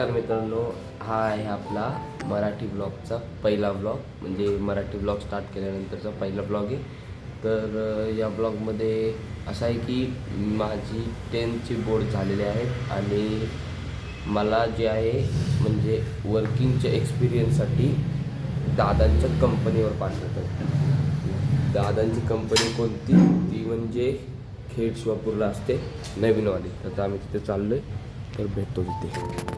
नमस्कार मित्रांनो, हा आहे आपला मराठी ब्लॉगचा पहिला ब्लॉग, म्हणजे मराठी ब्लॉग स्टार्ट केल्यानंतरचा पहिला ब्लॉग आहे. तर या ब्लॉगमध्ये असं आहे की माझी 10th बोर्ड झालेले आहेत आणि मला जे आहे म्हणजे वर्किंगच्या एक्सपिरियन्ससाठी दादांच्या कंपनीवर पाठवतात. दादांची कंपनी कोणती, ती म्हणजे खेड शिवापूरला असते, नवीनवाली. तर आम्ही तिथे चाललो आहे, तर भेटतो तिथे.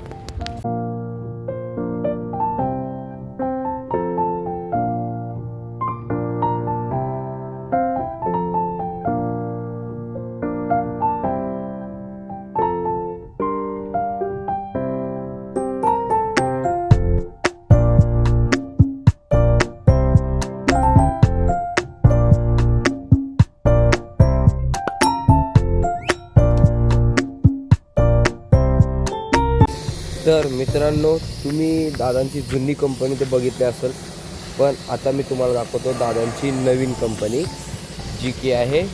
तर मित्रांनो, तुम्ही दादांची जुनी कंपनी तर बघितली असेल, पण आता मी तुम्हाला दाखवतो दादांची नवीन कंपनी, जी की आहे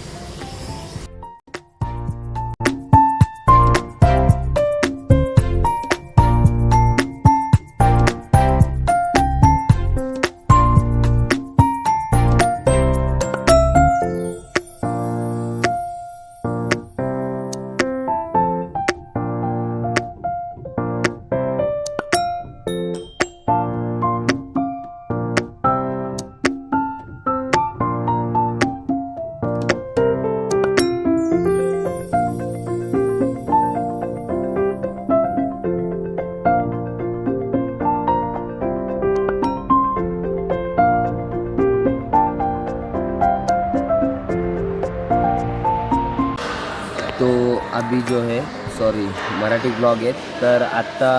तो अभी जो है सॉरी मराठी ब्लॉग आहेत. तर आत्ता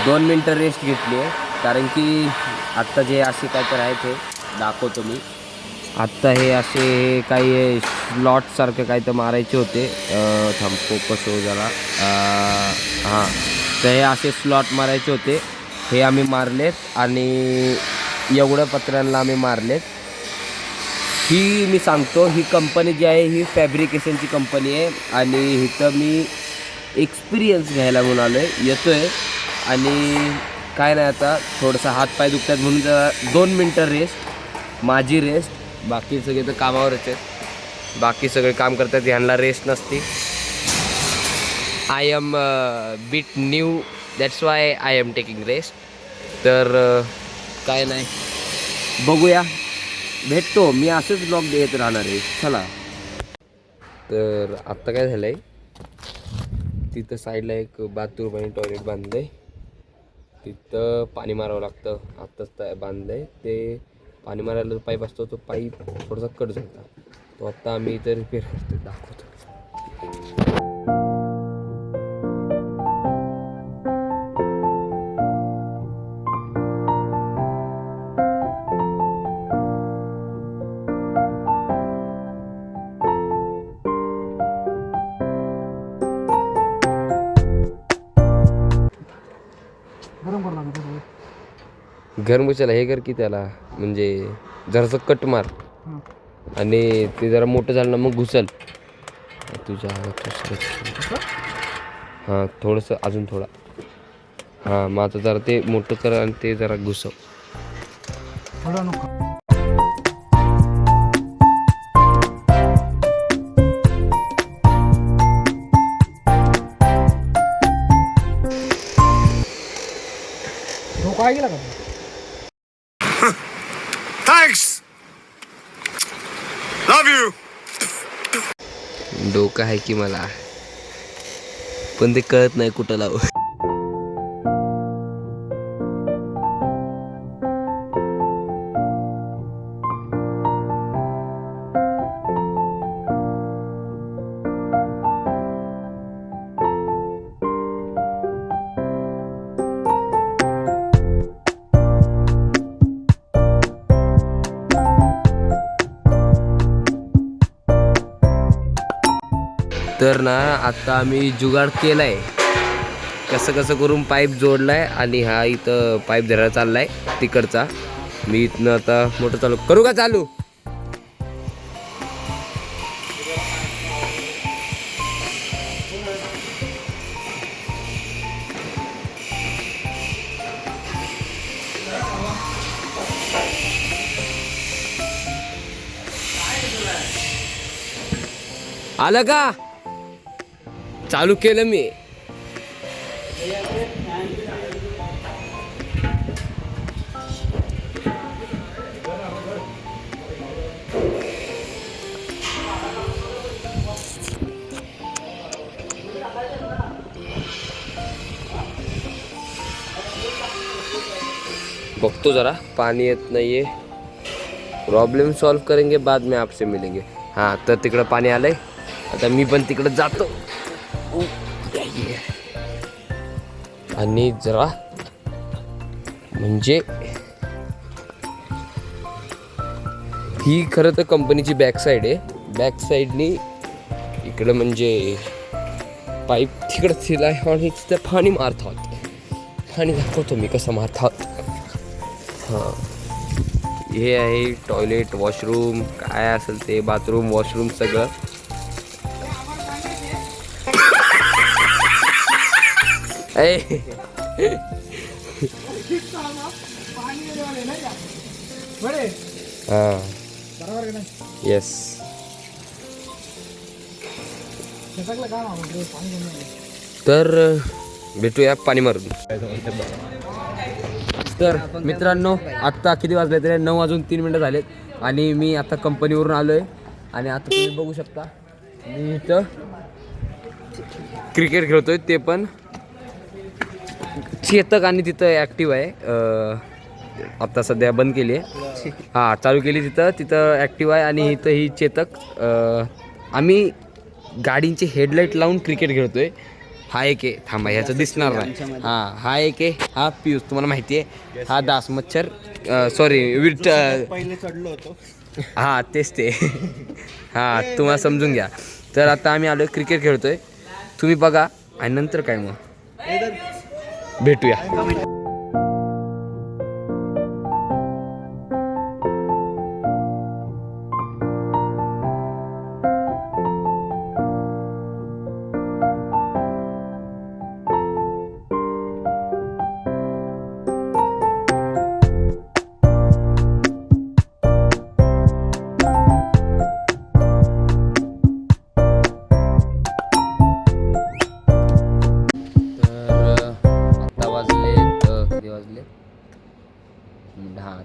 2 मिनटं रेस्ट घेतली आहे, कारण की आत्ता जे असे काय तर आहे ते दाखवतो मी. आत्ता हे असे काही स्लॉटसारखं काही तर मारायचे होते. थांब फोकस हो जरा. हां, तर हे असे स्लॉट मारायचे होते, हे आम्ही मारलेत आणि एवढ्या पत्र्यांना आम्ही मारलेत. ही मी सांगतो, ही कंपनी जी आहे ही फॅब्रिकेशनची कंपनी आहे आणि इथं मी एक्सपिरियन्स घ्यायला म्हणून आलो आहे, येतो आहे. आणि काय नाही, आता थोडंसं हातपाय दुखतात म्हणून जरा 2 मिनटं रेस्ट, माझी रेस्ट. बाकी सगळे तर कामावरच आहेत, बाकी सगळे काम करतात, ह्यांना रेस्ट नसते. I am bit new, that's why I am taking rest. तर काय नाही, बघूया, भेटतो मी, असंच ब्लॉग देत राहणार आहे. चला. तर आत्ता काय झालं आहे, तिथं साईडला एक बाथरूम आणि टॉयलेट बांधलं आहे, तिथं पाणी मारावं लागतं. आत्ताच बांधलं आहे ते. पाणी मारायला पाईप असतो, तो पाईप थोडासा कट झाला, तो आत्ता आम्ही इथं रिपेअर करतो, दाखवतो. गरम कशाला, हे कर की त्याला, म्हणजे जरासं कट मार आणि ते जरा मोठं झालं ना मग घुसल तुझ्या. हां, थोडंसं अजून थोडा. हां, मग आता जरा ते मोठं कर आणि ते जरा घुसव. काय गेला का? Thanks. Love you. डोकं आहे की मला, पण ते कळत नाही कुठं लावू. तर ना, आता आम्ही जुगाड केला आहे, कसं कसं करून पाईप जोडला आहे आणि हा इथं पाईप धरायला चालला आहे तिकडचा. मी इथनं आता मोटर चालू करू का? चालू. आलं का? चालू केलं मी. बघतो जरा पाणी येत नाहीये. प्रॉब्लेम सॉल्व करेंगे, बाद में आपसे मिलेंगे. हां, तर तिकडं पाणी आलंय. आता मी पण तिकडं जातो. आणि जरा म्हणजे ही खरं तर कंपनीची बॅक साईड आहे. बॅक साईडनी इकडं म्हणजे पाईप तिकडं दिलाय आणि तिथं पाणी मारतात. पाणी दाखवतो मी कसं मारतात. हां, हे आहे टॉयलेट, वॉशरूम, काय असेल ते, बाथरूम, वॉशरूम सगळं. हां, येस. तर भेटूया पाणी मारून. तर मित्रांनो, आत्ता किती वाजले तरी 9:03 झालेत आणि मी आता कंपनीवरून आलो आहे. आणि आता तुम्ही बघू शकता मी इथं क्रिकेट खेळतोय, ते पण चेतक आणि तिथं ॲक्टिव्ह आहे. आत्ता सध्या बंद केली आहे. हां, चालू केली तिथं ॲक्टिव्ह आहे. आणि इथं ही चेतक, आम्ही गाडींचे हेडलाईट लावून क्रिकेट खेळतोय. हा एक आहे, थांबा ह्याचं दिसणार नाही. हां, हा एक आहे, हा पियूष तुम्हाला माहिती आहे. हा दास मच्छर, सॉरी विट, पहिले चढलो होतो. हां तेच ते. हां, तुम्हाला समजून घ्या. तर आता आम्ही आलो क्रिकेट खेळतोय, तुम्ही बघा आणि नंतर काय मग भेटूया.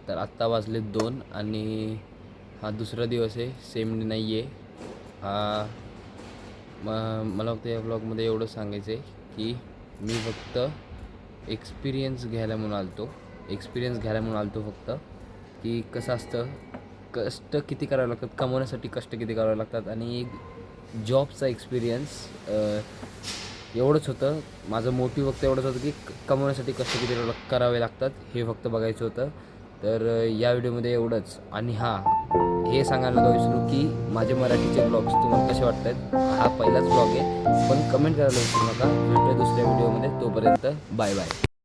तर आत्ता वाजले 2 आणि हा दुसरा दिवस आहे, सेम नाही आहे हा. मला फक्त या ब्लॉगमध्ये एवढं सांगायचं आहे की मी फक्त एक्सपिरियन्स घ्यायला म्हणून आलतो फक्त, की कसं असतं, कष्ट किती करावे लागतात, कमवण्यासाठी कष्ट किती करावे लागतात. आणि एक जॉबचा एक्सपिरियन्स एवढंच होतं. माझं मोटिव्ह फक्त एवढंच होतं की कमवण्यासाठी कष्ट किती करावे लागतात हे फक्त बघायचं होतं. तर या व्हिडिओमध्ये एवढंच. आणि हां, हे सांगायला नका विसरू की माझे मराठीचे ब्लॉग्स तुम्हाला कसे वाटत आहेत. हा पहिलाच ब्लॉग आहे, पण कमेंट करायला विसरू नका. भेटूया दुसऱ्या व्हिडिओमध्ये. तोपर्यंत बाय बाय.